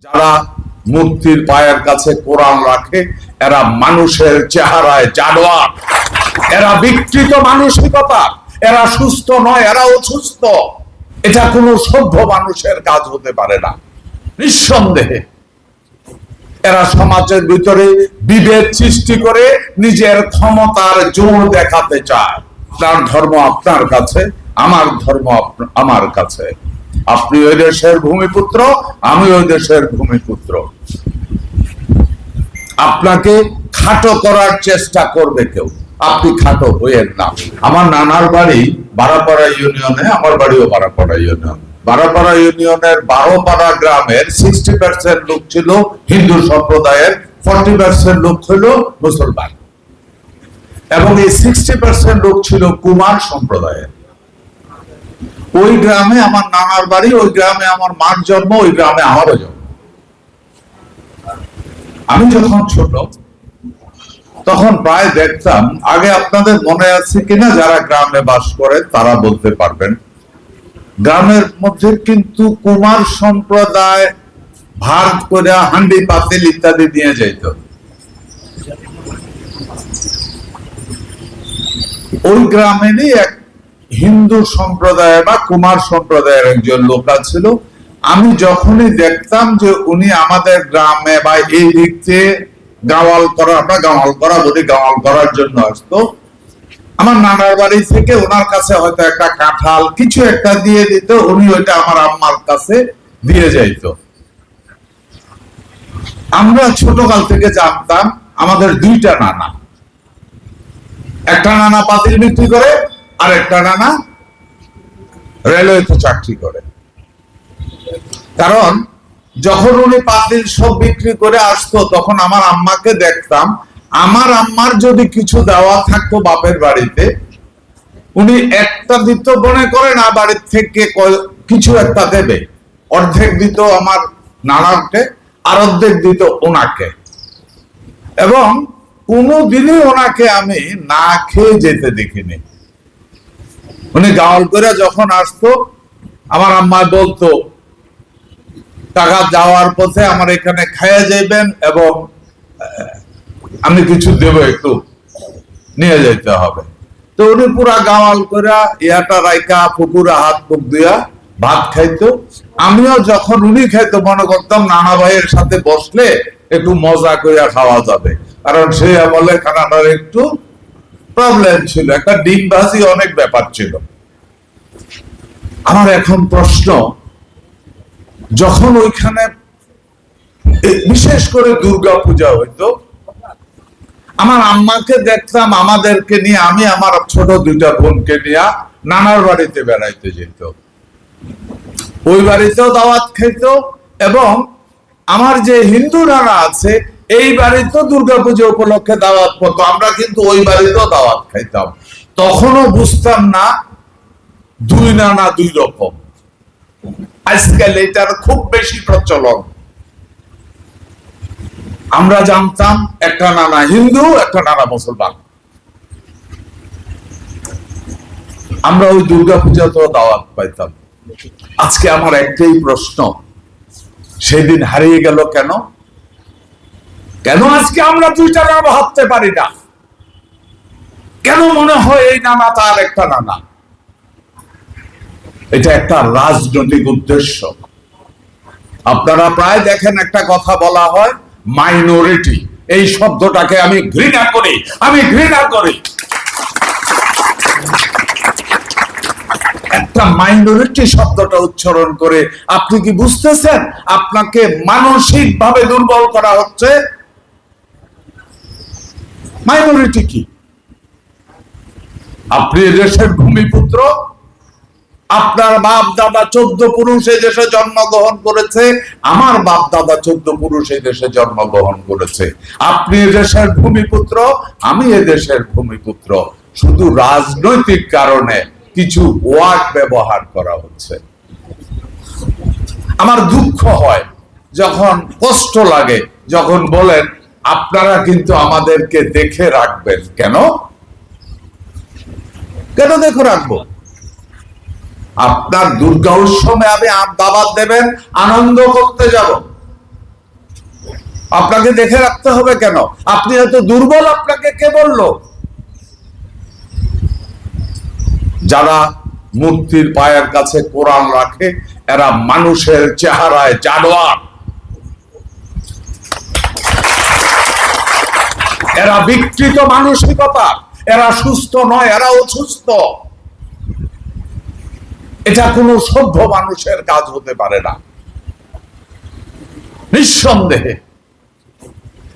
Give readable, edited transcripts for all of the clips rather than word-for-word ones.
যারা মূর্তির পায়ের কাছে কোরআন রাখে এরা মানুষের চেহারায় জানোয়ার, এরা বিকৃত মানসিকতা, এরা সুস্থ নয়, এরা অসুস্থ। এটা কোনো সভ্য মানুষের কাজ হতে পারে না। নিঃসন্দেহে এরা সমাজের ভিতরে বিভেদ সৃষ্টি করে নিজের ক্ষমতার জোর দেখাতে চায়। তার ধর্ম আপনার কাছে, আমার ধর্ম আমার কাছে। আপনি ওই দেশের ভূমিপুত্র, আমি ওই দেশের ভূমিপুত্র। আপনাকে খাটো করার চেষ্টা করবে কেউ, আপনি খাটো হইয়েন না। আমার নানার বাড়ি বারাপাড়া ইউনিয়নে, আমার বাড়িও বারাপাড়া ইউনিয়ন। বারাপাড়া ইউনিয়নের 12পাড়া গ্রামের 60% লোক ছিল হিন্দু সম্প্রদায়ের, 40% লোক ছিল মুসলমান, এবং এই 60% লোক ছিল কুমার সম্প্রদায়ের। ওই গ্রামে আমার নানার বাড়ি, ওই গ্রামে আমার মার জন্ম, ওই গ্রামে আমারও জন্ম। আমি যখন ছোট তখন প্রায় দেখতাম, আগে আপনাদের মনে আছে কিনা যারা গ্রামে বাস করে তারা বলতে পারবেন, গ্রামের মধ্যে কিন্তু কুমার সম্প্রদায় ভাত করে হান্ডি পাতিল ইত্যাদি দিয়ে যেত। ওই গ্রামেরই এক হিন্দু সম্প্রদায় বা কুমার সম্প্রদায়ের একজন লোক ছিল। আমি যখনই দেখতাম যে উনি আমাদের গ্রামে বা এই দিক থেকে গাওয়াল করা, আমরা গাওয়াল করা বলি, গাওয়াল করার জন্য আসতো, আমার নানার বাড়ি থেকে ওনার কাছে হয়তো একটা কাঁঠাল কিছু একটা দিয়ে দিত, উনি ওইটা আমার আম্মার কাছে দিয়ে যাইত। আমরা ছোটকাল থেকে জানতাম আমাদের দুইটা নানা, একটা নানা পাতিল বিক্রি করে আর একটা নানা রেলওয়েতে চাকরি করে। কারণ যখন উনি পাতিল সব বিক্রি করে আসতো তখন আমার আম্মাকে দেখতাম, আমার আম্মার যদি কিছু দেওয়া থাকতো বাপের বাড়িতে, উনি একটা দিত মনে করে না, বাড়ির থেকে কিছু একটা দেবে, অর্ধেক দিত আমার নানাকে আর অর্ধেক দিত ওনাকে। এবং কোনোদিনই ওনাকে আমি না খেয়ে যেতে দেখিনি। উনি গাওয়াল করে যখন আসতো আমার আম্মা বলতো, টাকা যাওয়ার পথে আমার এখানে খাইয়া যাইবেন এবং আমি কিছু দেব, একটু নিয়ে যাইতে হবে। তো উনি পুরা গাওয়াল করে ইয়াটা রাইকা পুকুরে হাত মুখ দিয়া ভাত খাইতো। আমিও যখন উনি খাইতো মনে করতাম নানা ভাইয়ের সাথে বসলে একটু মজা করিয়া খাওয়া যাবে, কারণ সে আমলে খানাটার একটু প্রবলেম ছিল, একটা ডিম ভাজি অনেক ব্যাপার ছিল। আমার এখন প্রশ্ন, যখন ওইখানে বিশেষ করে দুর্গা পূজা হইতো, আমার আম্মাকে দেখতাম আমাদেরকে নিয়ে, আমি আমার ছোট দুইটা বোনকে নিয়ে নানার বাড়িতে বেড়াইতে যেত। ওই বাড়িতেও দাওয়াত খাইতো, এবং আমার যে হিন্দু নানা আছে এই বাড়িতেও দুর্গাপূজা উপলক্ষে দাওয়াত পড়তো, আমরা কিন্তু ওই বাড়িতেও দাওয়াত খাইতাম। তখনও বুঝতাম না দুই নানা দুই রকম। আজকাল এটার খুব বেশি প্রচলন। আমরা জানতাম একটা নানা হিন্দু, একটা নানা মুসলমান। আমরা ওই দুর্গাপূজাতেও দাওয়াত পাইতাম। আজকে আমার একটাই প্রশ্ন, সেদিন হারিয়ে গেল কেন? কেন আজকে আমরা দুইটা নাম ভাবতে পারি না? কেন মনে হয় এই নানা তার একটা নানা? এটা একটা রাজনৈতিক উদ্দেশ্য। আপনারা প্রায় দেখেন একটা কথা বলা হয় মাইনরিটি, এই শব্দটাকে আমি ঘৃণা করি, আমি ঘৃণা করি। একটা মাইনরিটি শব্দটা উচ্চারণ করে আপনি কি বুঝতেছেন আপনাকে মানসিক ভাবে দুর্বল করা হচ্ছে? মাইনরিটি কি? আপনি দেশের ভূমিপুত্র, আপনার বাপ দাদা 14 পুরুষ এই দেশে জন্মগ্রহণ করেছে, আমার বাপ দাদা 14 পুরুষ এই দেশে জন্মগ্রহণ করেছে। আপনি দেশের ভূমিপুত্র, আমি এ দেশের ভূমিপুত্র। শুধু রাজনৈতিক কারণে কিছু ওয়ার্ড ব্যবহার করা হচ্ছে। আমার দুঃখ হয়, যখন কষ্ট লাগে যখন বলেন আপনারা কিন্তু আমাদেরকে দেখে রাখবেন। কেন কেন দেখে রাখবো? আপনার দুর্গা উৎসবে আমি দাওয়াত দেবেন, আনন্দ করতে যাব। আপনাকে দেখে রাখতে হবে কেন? আপনি এত দুর্বল, আপনাকে কে বললো? যারা মূর্তির পায়ের কাছে কোরআন রাখে এরা মানুষের চেহারায় জানোয়ার, এরা বিকৃত মানসিকতা, এরা সুস্থ নয়, এরা অসুস্থ। এটা কোনো সভ্য মানুষের কাজ হতে পারে না। নিঃসন্দেহে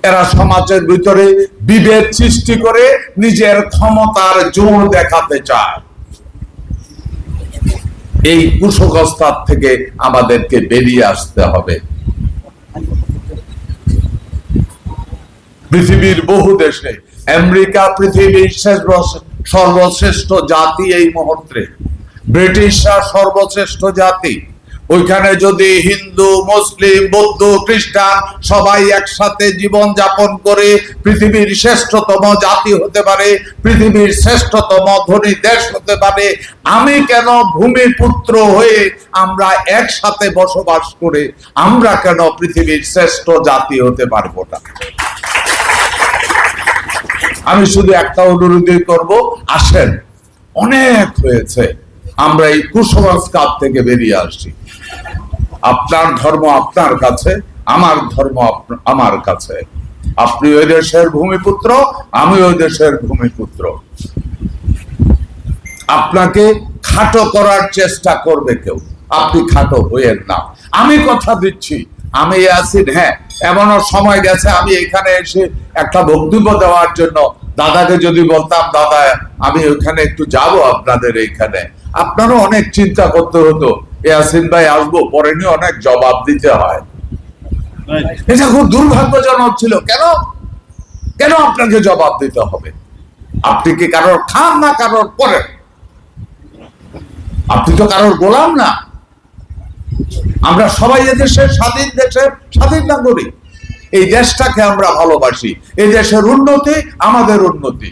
এরা সমাজের ভিতরে বিভেদ সৃষ্টি করে নিজের ক্ষমতার জোর দেখাতে চায়। এই কুসংস্কার থেকে আমাদেরকে বেরিয়ে আসতে হবে। পৃথিবীর বহু দেশে, আমেরিকা পৃথিবীর সর্বশ্রেষ্ঠ জাতি এই মুহূর্তে, ব্রিটিশরা সর্বশ্রেষ্ঠ জাতি। ওইখানে যদি হিন্দু, মুসলিম, বৌদ্ধ, খ্রিস্টান সবাই একসাথে জীবন যাপন করে পৃথিবীর শ্রেষ্ঠতম জাতি হতে পারে, পৃথিবীর শ্রেষ্ঠতম ধনী দেশ হতে পারে, আমি কেন ভূমিপুত্র হয়ে আমরা একসাথে বসবাস করে আমরা কেন পৃথিবীর শ্রেষ্ঠ জাতি হতে পারবো না? আমি শুধু একটা অনুরোধই করব, আসেন, অনেক হয়েছে, আমরা এই কুসংস্কার থেকে বেরিয়ে আসি। আপনার ধর্ম আপনার কাছে, আমার ধর্ম আমার কাছে। আপনি ওই দেশের ভূমিপুত্র, আমি ওই দেশের ভূমিপুত্র। আপনাকে খাটো করার চেষ্টা করবে কেউ, আপনি খাটো হইয়েন না। আমি কথা দিচ্ছি, আমি ইয়াসিন, হ্যাঁ এমনও সময় গেছে আমি এখানে এসে একটা বক্তব্য দেওয়ার জন্য দাদাকে যদি বলতাম, দাদা আমি ওখানে একটু যাব আপনাদের এইখানে, আপনারও অনেক চিন্তা করতে হতো, ইয়াসিন ভাই আসবো, পরে নিয়ে অনেক জবাব দিতে হয়। এটা খুব দুর্ভাগ্যজনক ছিল। কেন কেন আপনাকে জবাব দিতে হবে? আপনি কি কারোর খান না কারোর পরে? আপনি তো কারোর গোলাম না। আমরা সবাই এদেশের স্বাধীন নাগরিক। এই দেশটাকে আমরা ভালোবাসি, এই দেশের উন্নতি আমাদের উন্নতি।